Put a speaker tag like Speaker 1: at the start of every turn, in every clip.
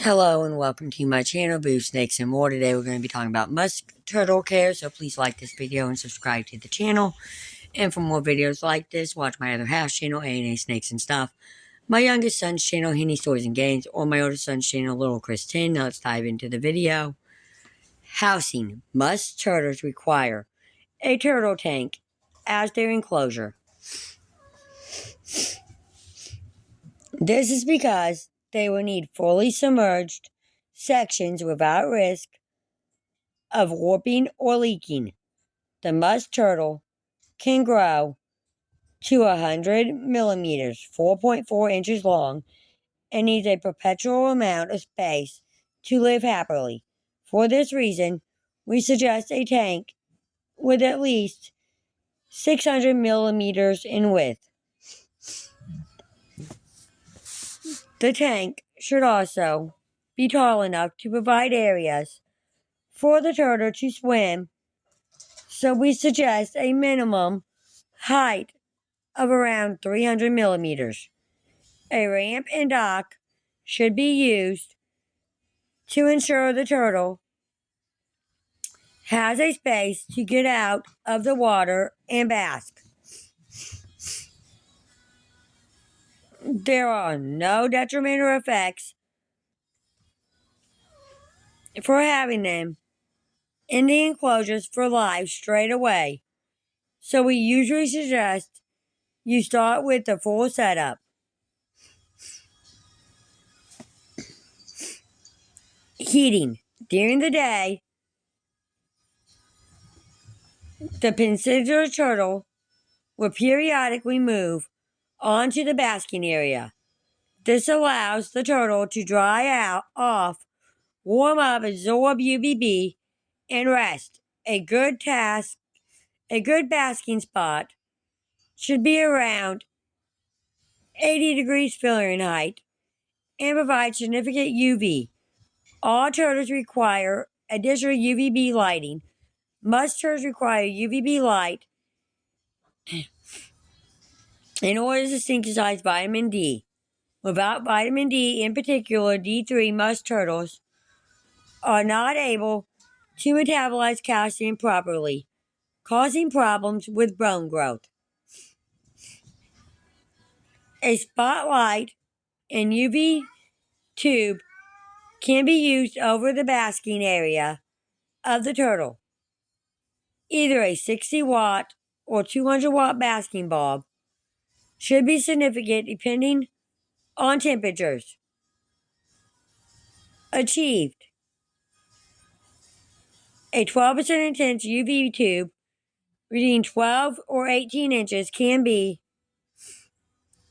Speaker 1: Hello and welcome to my channel, Boo Snakes and More. Today we're going to be talking about musk turtle care, so please like this video and subscribe to the channel. And for more videos like this, watch my other house channel, A&A Snakes and Stuff, my youngest son's channel, Henny's Toys and Games, or my oldest son's channel, Little Chris 10. Now let's dive into the video. Housing. Musk turtles require a turtle tank as their enclosure. This is because they will need fully submerged sections without risk of warping or leaking. The musk turtle can grow to 100 millimeters, 4.4 inches long, and needs a perpetual amount of space to live happily. For this reason, we suggest a tank with at least 600 millimeters in width. The tank should also be tall enough to provide areas for the turtle to swim, so we suggest a minimum height of around 300 millimeters. A ramp and dock should be used to ensure the turtle has a space to get out of the water and bask. There are no detrimental effects for having them in the enclosures for life straight away, so we usually suggest you start with the full setup. Heating. During the day, the pensicular turtle will periodically move onto the basking area. This allows the turtle to dry off, warm up, absorb UVB, and rest. A good basking spot should be around 80 degrees Fahrenheit and provide significant UV. All turtles require additional UVB lighting. Musk turtles require UVB light in order to synthesize vitamin D. Without vitamin D, in particular D3, musk turtles are not able to metabolize calcium properly, causing problems with bone growth. A spotlight and UV tube can be used over the basking area of the turtle. Either a 60-watt or 200-watt basking bulb should be significant depending on temperatures achieved. A 12% intense UV tube reading 12 or 18 inches can be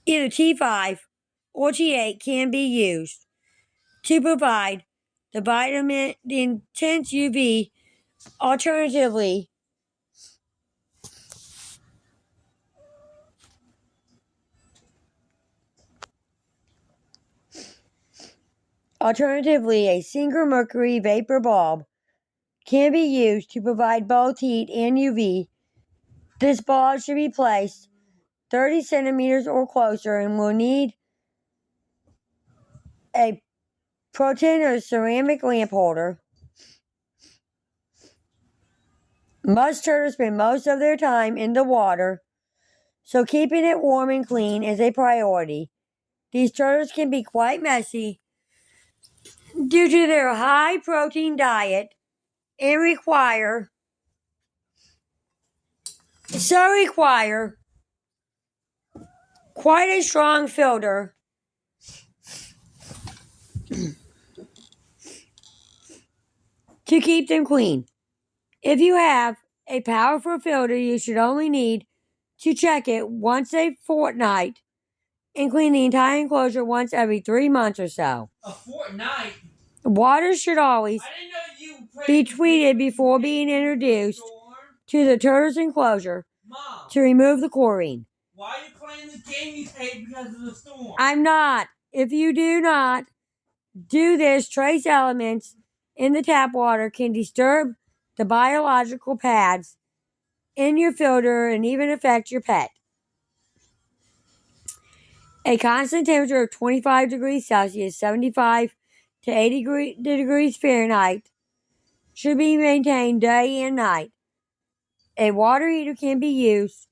Speaker 1: either T5 or T8 can be used to provide the intense UV. Alternatively, a single mercury vapor bulb can be used to provide both heat and UV. This bulb should be placed 30 centimeters or closer and will need a protein or ceramic lamp holder. Musk turtles spend most of their time in the water, so keeping it warm and clean is a priority. These turtles can be quite messy due to their high protein diet and require quite a strong filter to keep them clean. If you have a powerful filter, you should only need to check it once a fortnight and clean the entire enclosure once every 3 months or so.
Speaker 2: A fortnight?
Speaker 1: Water should always be treated before being introduced to the turtle's enclosure to remove the chlorine.
Speaker 2: Why are you playing the game you hate because of the storm?
Speaker 1: I'm not. If you do not do this, trace elements in the tap water can disturb the biological pads in your filter and even affect your pet. A constant temperature of 25 degrees Celsius, 75 to 80 degrees Fahrenheit should be maintained day and night. A water heater can be used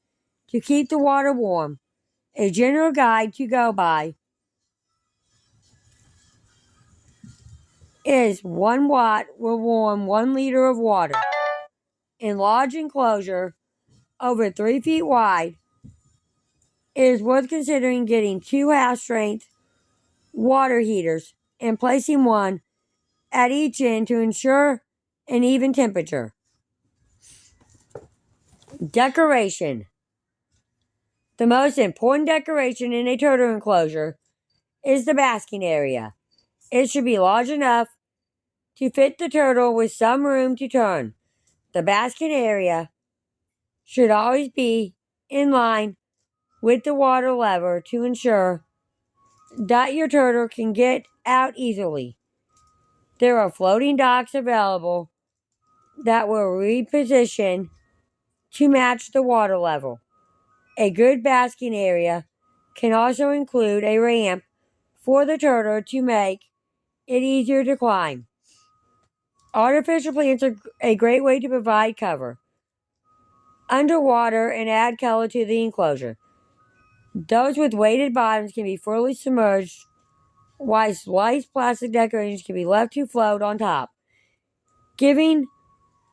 Speaker 1: to keep the water warm. A general guide to go by is 1 watt will warm 1 liter of water. In large enclosure, over 3 feet wide, it is worth considering getting 2 half-strength water heaters and placing one at each end to ensure an even temperature. Decoration. The most important decoration in a turtle enclosure is the basking area. It should be large enough to fit the turtle with some room to turn. The basking area should always be in line with the water lever to ensure that your turtle can get out easily. There are floating docks available that will reposition to match the water level. A good basking area can also include a ramp for the turtle to make it easier to climb. Artificial plants are a great way to provide cover underwater and add color to the enclosure. Those with weighted bottoms can be fully submerged, while sliced plastic decorations can be left to float on top, giving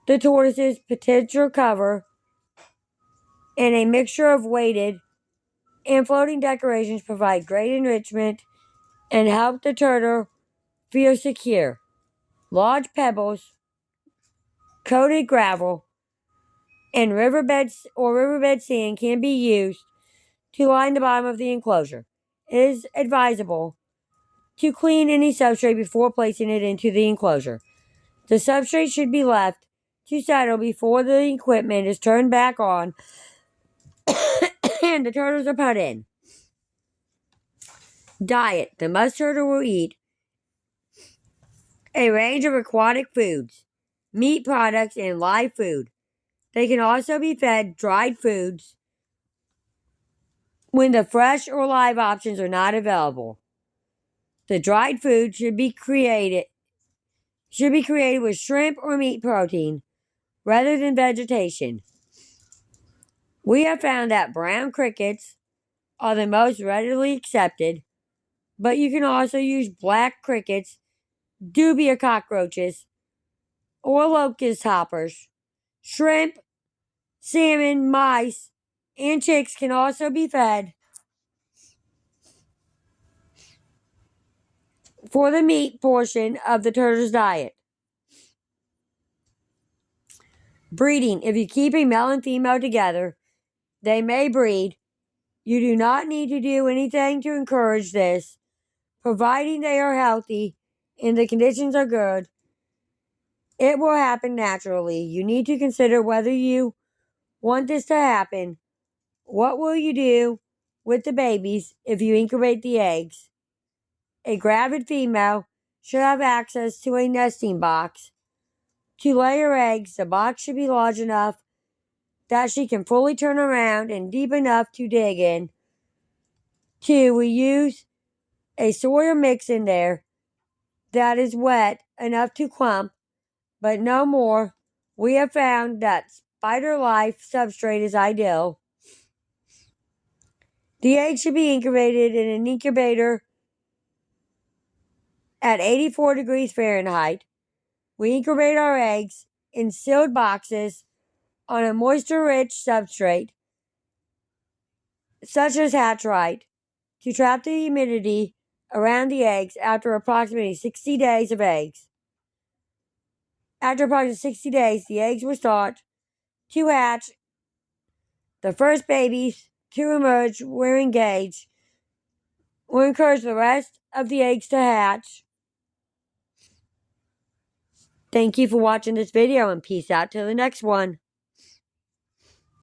Speaker 1: the tortoises potential cover. And a mixture of weighted and floating decorations provide great enrichment and help the turtle feel secure. Large pebbles, coated gravel, and riverbed sand can be used to line the bottom of the enclosure. It is advisable to clean any substrate before placing it into the enclosure. The substrate should be left to settle before the equipment is turned back on and the turtles are put in. Diet. The musk turtle will eat a range of aquatic foods, meat products, and live food. They can also be fed dried foods when the fresh or live options are not available. The dried food should be created with shrimp or meat protein rather than vegetation. We have found that brown crickets are the most readily accepted, but you can also use black crickets, dubia cockroaches, or locust hoppers. Shrimp, salmon, mice, and chicks can also be fed for the meat portion of the turtle's diet. Breeding. If you keep a male and female together, they may breed. You do not need to do anything to encourage this, providing they are healthy and the conditions are good. It will happen naturally. You need to consider whether you want this to happen. What will you do with the babies if you incubate the eggs? A gravid female should have access to a nesting box. To lay her eggs, the box should be large enough that she can fully turn around and deep enough to dig in. 2. We use a soil mix in there that is wet enough to clump, but no more. We have found that spider life substrate is ideal. The eggs should be incubated in an incubator at 84 degrees Fahrenheit. We incubate our eggs in sealed boxes on a moisture-rich substrate, such as hatchite, to trap the humidity around the eggs after approximately 60 days of eggs. After approximately 60 days, the eggs will start to hatch. The first babies to emerge will engage. We'll encourage the rest of the eggs to hatch. Thank you for watching this video and peace out till the next one.